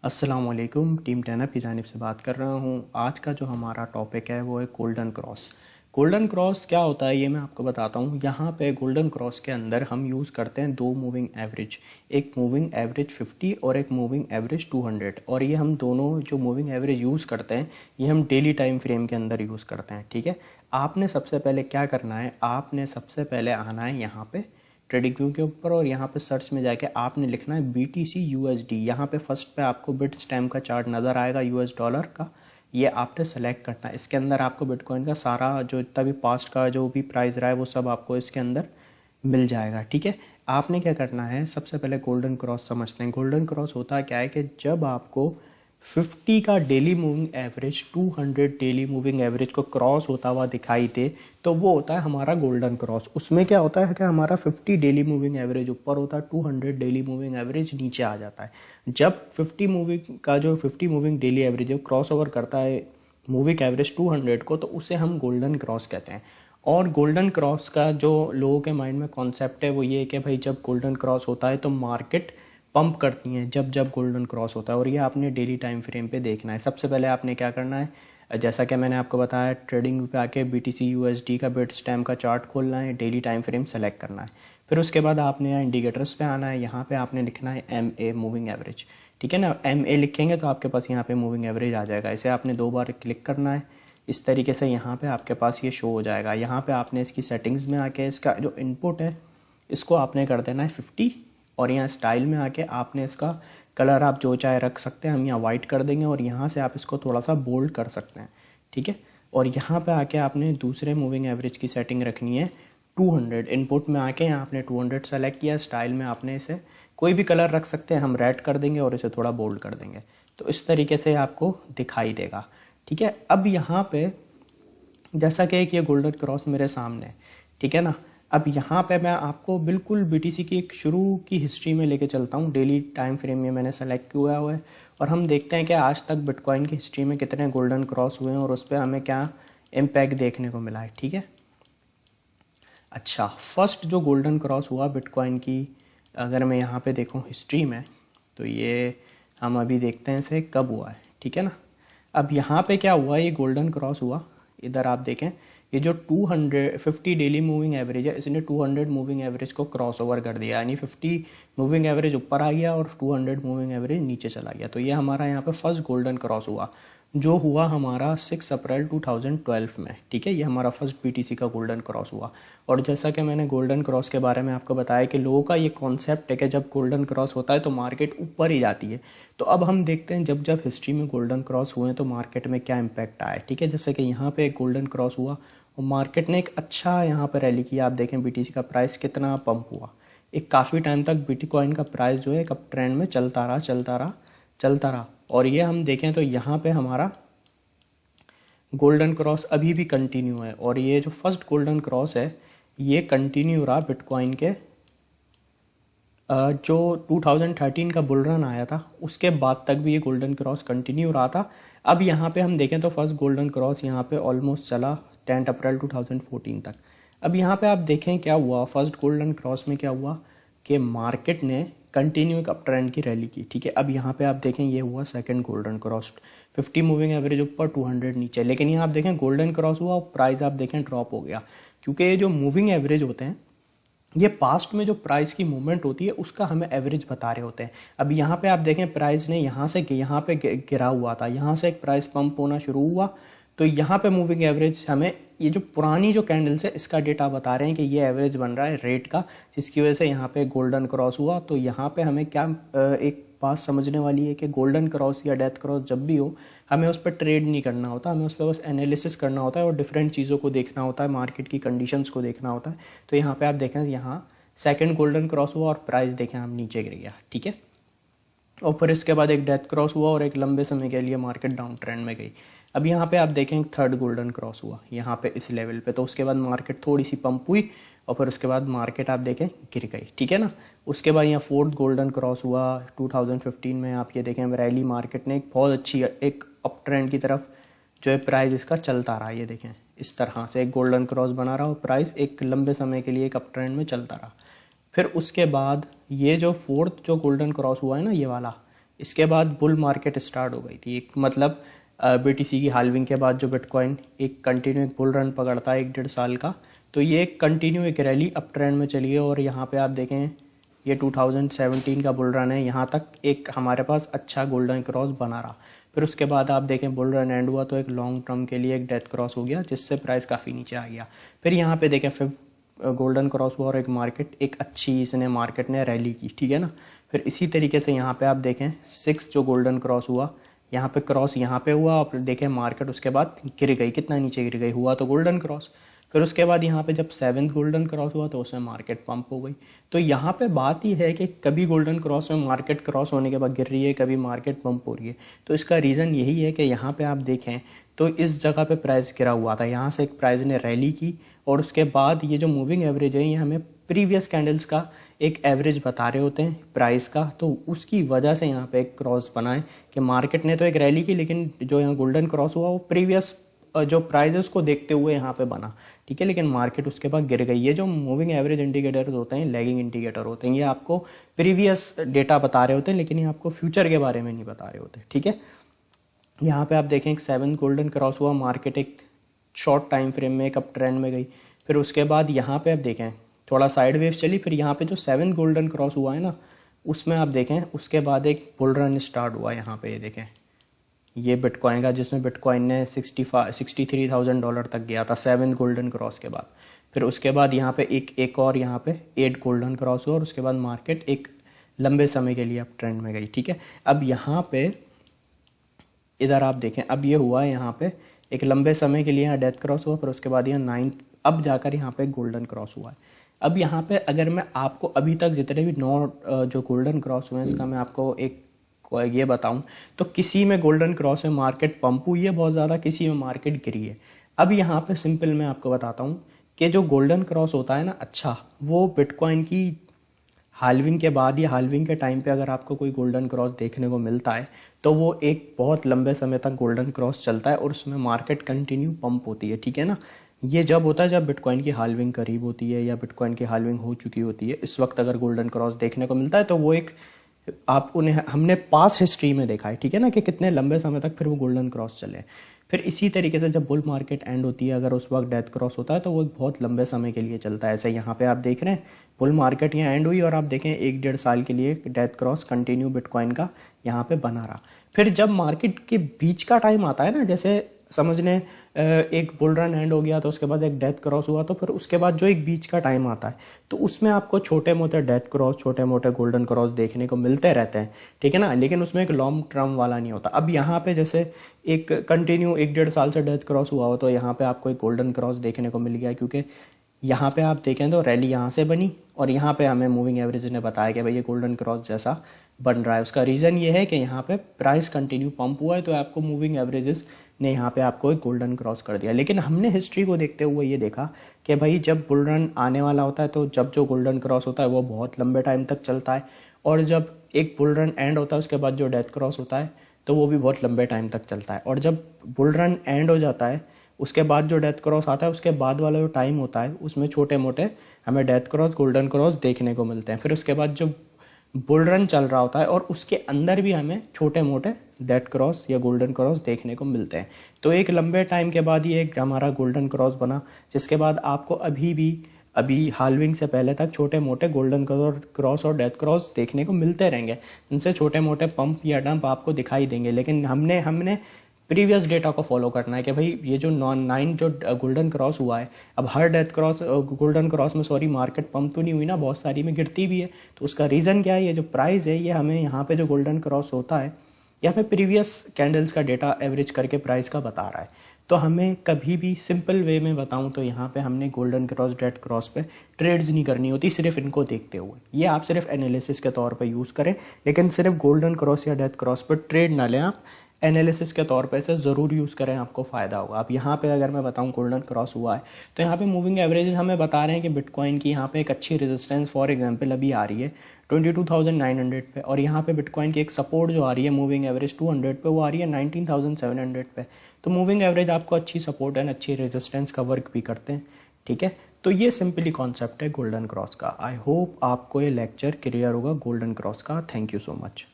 अस्सलामुअलैकुम, टीम 10 की जानिब से बात कर रहा हूँ। आज का जो हमारा टॉपिक है वो है गोल्डन क्रॉस। गोल्डन क्रॉस क्या होता है ये मैं आपको बताता हूँ। यहाँ पे गोल्डन क्रॉस के अंदर हम यूज़ करते हैं दो मूविंग एवरेज, एक मूविंग एवरेज 50 और एक मूविंग एवरेज 200। और ये हम दोनों जो मूविंग एवरेज यूज़ करते हैं ये हम डेली टाइम फ्रेम के अंदर यूज़ करते हैं। ठीक है, आपने सबसे पहले क्या करना है, आपने सबसे पहले आना है यहाँ पे ट्रेडिंग व्यू के ऊपर और यहाँ पे सर्च में जाके आपने लिखना है BTC USD। यहाँ पे फर्स्ट पे आपको बिट स्टैम्प का चार्ट नज़र आएगा US डॉलर का, ये आपने सेलेक्ट करना है। इसके अंदर आपको बिटकॉइन का सारा जो इतना भी पास्ट का जो भी प्राइस रहा है वो सब आपको इसके अंदर मिल जाएगा। ठीक है, आपने क्या करना है, सबसे पहले गोल्डन क्रॉस समझते हैं। गोल्डन क्रॉस होता क्या है कि जब आपको 50 का daily moving average 200 daily moving average को क्रॉस होता हुआ दिखाई दे तो वो होता है हमारा गोल्डन क्रॉस। उसमें क्या होता है कि हमारा 50 डेली मूविंग एवरेज ऊपर होता है, 200 डेली मूविंग एवरेज नीचे आ जाता है। जब 50 moving daily average cross over करता है मूविंग एवरेज 200 को, तो उसे हम गोल्डन क्रॉस कहते हैं। और गोल्डन क्रॉस का जो लोगों के माइंड में कॉन्सेप्ट है वो ये है कि भाई जब गोल्डन क्रॉस होता है तो मार्केट पंप करती हैं जब जब गोल्डन क्रॉस होता है, और ये आपने डेली टाइम फ्रेम पे देखना है। सबसे पहले आपने क्या करना है, जैसा कि मैंने आपको बताया, ट्रेडिंग पे आके BTC USD का बिट स्टैम्प का चार्ट खोलना है, डेली टाइम फ्रेम सेलेक्ट करना है। फिर उसके बाद आपने यहाँ इंडिकेटर्स पे आना है, यहाँ पे आपने लिखना है MA मूविंग एवरेज। ठीक है ना, MA लिखेंगे तो आपके पास यहाँ पे मूविंग एवरेज आ जाएगा। इसे आपने 2 बार क्लिक करना है, इस तरीके से यहाँ पे आपके पास ये शो हो जाएगा। यहाँ पे आपने इसकी सेटिंग्स में आके इसका जो इनपुट है इसको आपने कर देना है 50, और यहाँ स्टाइल में आके आपने इसका कलर आप जो चाहे रख सकते हैं, हम यहाँ वाइट कर देंगे और यहाँ से आप इसको थोड़ा सा बोल्ड कर सकते हैं। ठीक है, और यहाँ पे आके आपने दूसरे मूविंग एवरेज की सेटिंग रखनी है 200। इनपुट में आके यहाँ आपने 200 सेलेक्ट किया, स्टाइल में आपने इसे कोई भी कलर रख सकते हैं, हम रेड कर देंगे और इसे थोड़ा बोल्ड कर देंगे, तो इस तरीके से आपको दिखाई देगा। ठीक है, अब यहाँ पे जैसा कि एक ये गोल्डन क्रॉस मेरे सामने है, ठीक है ना। अब यहाँ पे मैं आपको बिल्कुल BTC की एक शुरू की हिस्ट्री में लेके चलता हूँ। डेली टाइम फ्रेम में मैंने सेलेक्ट किया हुआ है और हम देखते हैं कि आज तक बिटकॉइन की हिस्ट्री में कितने गोल्डन क्रॉस हुए हैं और उस पर हमें क्या इम्पैक्ट देखने को मिला है। ठीक है, अच्छा, फर्स्ट जो गोल्डन क्रॉस हुआ बिटकॉइन की, अगर मैं यहाँ पे देखूँ हिस्ट्री में, तो ये हम अभी देखते हैं इसे कब हुआ है। ठीक है ना, अब यहाँ पे क्या हुआ, ये गोल्डन क्रॉस हुआ, इधर आप देखें ये जो 250 डेली मूविंग एवरेज है इसने 200 मूविंग एवरेज को क्रॉस ओवर कर दिया, यानी 50 मूविंग एवरेज ऊपर आ गया और 200 मूविंग एवरेज नीचे चला गया। तो ये हमारा यहाँ पे फर्स्ट गोल्डन क्रॉस हुआ, जो हुआ हमारा 6 अप्रैल 2012 में। ठीक है, ये हमारा फर्स्ट BTC का गोल्डन क्रॉस हुआ। और जैसा कि मैंने गोल्डन क्रॉस के बारे में आपको बताया कि लोगों का ये कॉन्सेप्ट है कि जब गोल्डन क्रॉस होता है तो मार्केट ऊपर ही जाती है। तो अब हम देखते हैं जब जब हिस्ट्री में गोल्डन क्रॉस हुए तो मार्केट में क्या इम्पैक्ट आया है। ठीक है, जैसे कि यहाँ पे एक गोल्डन क्रॉस हुआ और मार्केट ने एक अच्छा यहाँ पर रैली किया। आप देखें BTC का प्राइस कितना पंप हुआ, एक काफ़ी टाइम तक बिटकॉइन का प्राइस जो है एक अप ट्रेंड में चलता रहा। और ये हम देखें तो यहाँ पे हमारा गोल्डन क्रॉस अभी भी कंटिन्यू है, और ये जो फर्स्ट गोल्डन क्रॉस है ये कंटिन्यू रहा बिटकॉइन के जो 2013 का बुल रन आया था उसके बाद तक भी ये गोल्डन क्रॉस कंटिन्यू रहा था। अब यहाँ पे हम देखें तो फर्स्ट गोल्डन क्रॉस यहाँ पे ऑलमोस्ट चला 10 अप्रैल 2014 तक। अब यहाँ पे आप देखें क्या हुआ, फर्स्ट गोल्डन क्रॉस में क्या हुआ कि मार्केट ने कंटिन्यू एक अप ट्रेंड की रैली की। ठीक है, अब यहाँ पे आप देखें ये हुआ second golden cross, 50 moving average ऊपर 200 नीचे। लेकिन यहाँ आप देखें गोल्डन क्रॉस हुआ और प्राइस आप देखें ड्रॉप हो गया, क्योंकि ये जो मूविंग एवरेज होते हैं ये पास्ट में जो प्राइस की मूवमेंट होती है उसका हमें एवरेज बता रहे होते हैं। अब यहाँ पे आप देखें प्राइस ने यहाँ से यहाँ पे गिरा हुआ था, यहाँ से एक प्राइस पंप होना शुरू हुआ, तो यहाँ पे मूविंग एवरेज हमें ये जो पुरानी जो कैंडल्स है इसका डेटा बता रहे हैं कि ये एवरेज बन रहा है रेट का, जिसकी वजह से यहाँ पे गोल्डन क्रॉस हुआ। तो यहाँ पे हमें क्या एक बात समझने वाली है कि गोल्डन क्रॉस या डेथ क्रॉस जब भी हो हमें उस पर ट्रेड नहीं करना होता, हमें उस पर बस एनालिसिस करना होता है और डिफरेंट चीज़ों को देखना होता है, मार्केट की कंडीशंस को देखना होता है। तो यहाँ पे आप देखें यहाँ सेकंड गोल्डन क्रॉस हुआ और प्राइस देखें हम नीचे गिर गया। ठीक है, और फिर इसके बाद एक डेथ क्रॉस हुआ और एक लंबे समय के लिए मार्केट डाउन ट्रेंड में गई। अब यहाँ पे आप देखें थर्ड गोल्डन क्रॉस हुआ यहाँ पे इस लेवल पे, तो उसके बाद मार्केट थोड़ी सी पंप हुई और फिर उसके बाद मार्केट आप देखें गिर गई। ठीक है ना, उसके बाद यहाँ फोर्थ गोल्डन क्रॉस हुआ 2015 में। आप ये देखें रैली मार्केट ने एक बहुत अच्छी एक अप ट्रेंड की तरफ जो है प्राइस इसका चलता रहा। ये देखें इस तरह से एक गोल्डन क्रॉस बना रहा और प्राइस एक लंबे समय के लिए एक अप ट्रेंड में चलता रहा। फिर उसके बाद ये जो फोर्थ जो गोल्डन क्रॉस हुआ है ना ये वाला, इसके बाद बुल मार्केट स्टार्ट हो गई थी। एक मतलब बीटीसी की हाल्विंग के बाद जो बिटकॉइन एक कंटिन्यू एक बुल रन पकड़ता है 1-1.5 साल का, तो ये एक कंटिन्यू एक रैली अप ट्रेंड में चली है। और यहाँ पे आप देखें ये 2017 का बुल रन है, यहाँ तक एक हमारे पास अच्छा गोल्डन क्रॉस बना रहा। फिर उसके बाद आप देखें बुल रन एंड हुआ तो एक लॉन्ग टर्म के लिए एक डेथ क्रॉस हो गया, जिससे प्राइस काफ़ी नीचे आ गया। फिर यहाँ पे देखें फिर गोल्डन क्रॉस हुआ और एक मार्केट एक अच्छी इसने मार्केट ने रैली की, ठीक है ना। फिर इसी तरीके से यहाँ पे आप देखें 6 जो गोल्डन क्रॉस हुआ, यहाँ पे क्रॉस यहाँ पे हुआ और देखें मार्केट उसके बाद गिर गई, कितना नीचे गिर गई, हुआ तो गोल्डन क्रॉस। फिर उसके बाद यहाँ पे जब 7th गोल्डन क्रॉस हुआ तो उसमें मार्केट पंप हो गई। तो यहाँ पे बात ही है कि कभी गोल्डन क्रॉस में मार्केट क्रॉस होने के बाद गिर रही है, कभी मार्केट पंप हो रही है। तो इसका रीज़न यही है कि यहाँ पे आप देखें तो इस जगह पे प्राइस गिरा हुआ था, यहाँ से एक प्राइस ने रैली की और उसके बाद ये जो मूविंग एवरेज है ये हमें प्रीवियस कैंडल्स का एक एवरेज बता रहे होते हैं प्राइस का। तो उसकी वजह से यहाँ पे एक क्रॉस बना है कि मार्केट ने तो एक रैली की, लेकिन जो यहाँ गोल्डन क्रॉस हुआ वो प्रीवियस जो प्राइजेस को देखते हुए यहाँ पे बना, ठीक है। लेकिन मार्केट उसके बाद गिर गई। ये जो मूविंग एवरेज इंडिकेटर्स होते हैं, लैगिंग इंडिकेटर होते हैं, ये आपको प्रीवियस डेटा बता रहे होते हैं, लेकिन ये आपको फ्यूचर के बारे में नहीं बता रहे होते, ठीक है। यहाँ पे आप देखें 7th गोल्डन क्रॉस हुआ, मार्केट एक शॉर्ट टाइम फ्रेम में एक अप ट्रेंड में गई। फिर उसके बाद यहाँ पे आप देखें थोड़ा साइड वेव चली। फिर यहाँ पे जो 7th गोल्डन क्रॉस हुआ है ना, उसमें आप देखें उसके बाद एक बुल रन स्टार्ट हुआ। यहाँ पे ये देखें ये बिटकॉइन का, जिसमें बिटकॉइन ने $63,000 तक गया था 7th गोल्डन क्रॉस के बाद। फिर उसके बाद यहाँ पे एक और यहाँ पे 8 गोल्डन क्रॉस हुआ और उसके बाद मार्केट एक लंबे समय के लिए अप ट्रेंड में गई, ठीक है। अब यहाँ पे इधर आप देखें अब ये हुआ है, यहाँ पे एक लंबे समय के लिए यहाँ डेथ क्रॉस हुआ, फिर उसके बाद यहाँ 9 अब जाकर यहाँ पे गोल्डन क्रॉस हुआ है। अब यहाँ पे अगर मैं आपको अभी तक जितने भी 9 जो गोल्डन क्रॉस हुए हैं इसका मैं आपको एक ये बताऊं तो किसी में गोल्डन क्रॉस में मार्केट पंप हुई है बहुत ज़्यादा, किसी में मार्केट गिरी है। अब यहाँ पे सिंपल मैं आपको बताता हूँ कि जो गोल्डन क्रॉस होता है ना, अच्छा वो बिटकॉइन की हाल्विंग के बाद या हाल्विंग के टाइम पे अगर आपको कोई गोल्डन क्रॉस देखने को मिलता है तो वो एक बहुत लंबे समय तक गोल्डन क्रॉस चलता है और उसमें मार्केट कंटिन्यू पंप होती है, ठीक है ना। ये जब होता है जब बिटकॉइन की हाल्विंग करीब होती है या बिटकॉइन की हाल्विंग हो चुकी होती है, इस वक्त अगर गोल्डन क्रॉस देखने को मिलता है तो वो एक आप उन्हें हमने पास हिस्ट्री में देखा है, ठीक है ना, कि कितने लंबे समय तक फिर वो गोल्डन क्रॉस चले। फिर इसी तरीके से जब बुल मार्केट एंड होती है अगर उस वक्त डेथ क्रॉस होता है तो वो एक बहुत लंबे समय के लिए चलता है। ऐसे यहाँ पे आप देख रहे हैं बुल मार्केट यहाँ एंड हुई और आप देखें 1-1.5 साल के लिए डेथ क्रॉस कंटिन्यू बिटकॉइन का यहाँ पे बना रहा। फिर जब मार्केट के बीच का टाइम आता है ना, जैसे समझ लें एक बुल रन एंड हो गया तो उसके बाद एक डेथ क्रॉस हुआ, तो फिर उसके बाद जो एक बीच का टाइम आता है तो उसमें आपको छोटे मोटे डेथ क्रॉस छोटे मोटे गोल्डन क्रॉस देखने को मिलते रहते हैं, ठीक है ना, लेकिन उसमें एक लॉन्ग टर्म वाला नहीं होता। अब यहाँ पे जैसे एक कंटिन्यू 1-1.5 साल से डेथ क्रॉस हुआ हो तो यहाँ पे आपको एक गोल्डन क्रॉस देखने को मिल गया, क्योंकि यहाँ पे आप देखें तो रैली यहाँ से बनी और यहाँ पे हमें मूविंग एवरेज ने बताया कि भाई ये गोल्डन क्रॉस जैसा बन रहा है। उसका रीज़न ये है कि यहाँ पे प्राइस कंटिन्यू पंप हुआ है तो आपको मूविंग एवरेजेस ने यहाँ पे आपको एक गोल्डन क्रॉस कर दिया। लेकिन हमने हिस्ट्री को देखते हुए ये देखा कि भाई जब बुल रन आने वाला होता है तो जब जो गोल्डन क्रॉस होता है वो बहुत लंबे टाइम तक चलता है, और जब एक बुल रन एंड होता है उसके बाद जो डेथ क्रॉस होता है तो वो भी बहुत लंबे टाइम तक चलता है। और जब बुल रन एंड हो जाता है उसके बाद जो डेथ क्रॉस आता है उसके बाद वाला जो टाइम होता है उसमें छोटे मोटे हमें डेथ क्रॉस गोल्डन क्रॉस देखने को मिलते हैं। फिर उसके बाद जो बुल रन चल रहा होता है और उसके अंदर भी हमें छोटे मोटे डेथ क्रॉस या गोल्डन क्रॉस देखने को मिलते हैं। तो एक लंबे टाइम के बाद ये एक हमारा गोल्डन क्रॉस बना, जिसके बाद आपको अभी हाल्विंग से पहले तक छोटे मोटे गोल्डन क्रॉस और डेथ क्रॉस देखने को मिलते रहेंगे। इनसे छोटे मोटे पंप या डंप आपको दिखाई देंगे, लेकिन हमने प्रीवियस डेटा को फॉलो करना है कि भाई ये जो 9 जो गोल्डन क्रॉस हुआ है, अब her death cross golden cross में मार्केट पंप तो नहीं हुई ना, बहुत सारी में गिरती भी है। तो उसका रीज़न क्या है, ये जो प्राइस है ये हमें यहाँ पे जो गोल्डन क्रॉस होता है या हमें प्रीवियस कैंडल्स का डेटा एवरेज करके प्राइस का बता रहा है। तो हमें कभी भी सिंपल वे में बताऊं तो यहाँ पे हमने गोल्डन क्रॉस डेथ क्रॉस पे ट्रेड्स नहीं करनी होती, सिर्फ इनको देखते हुए। ये आप सिर्फ एनालिसिस के तौर पे यूज़ करें, लेकिन सिर्फ गोल्डन क्रॉस या डेथ क्रॉस पर ट्रेड ना लें, आप एनालिसिस के तौर पे इसे ज़रूर यूज़ करें, आपको फ़ायदा होगा। अब यहाँ पे अगर मैं बताऊँ गोल्डन क्रॉस हुआ है तो यहाँ पे मूविंग एवरेजेस हमें बता रहे हैं कि बिटकॉइन की यहाँ पे एक अच्छी रेजिस्टेंस फॉर एग्जांपल अभी आ रही है 22,900 पे, और यहाँ पे बिटकॉइन की एक सपोर्ट जो आ रही है मूविंग एवरेज 200 पे, वो आ रही है 19,700 पे। तो मूविंग एवरेज आपको अच्छी सपोर्ट एंड अच्छी रेजिस्टेंस का वर्क भी करते हैं, ठीक है। तो ये सिंपली कॉन्सेप्ट है गोल्डन क्रॉस का। आई होप आपको ये लेक्चर क्लियर होगा गोल्डन क्रॉस का। Thank you so much.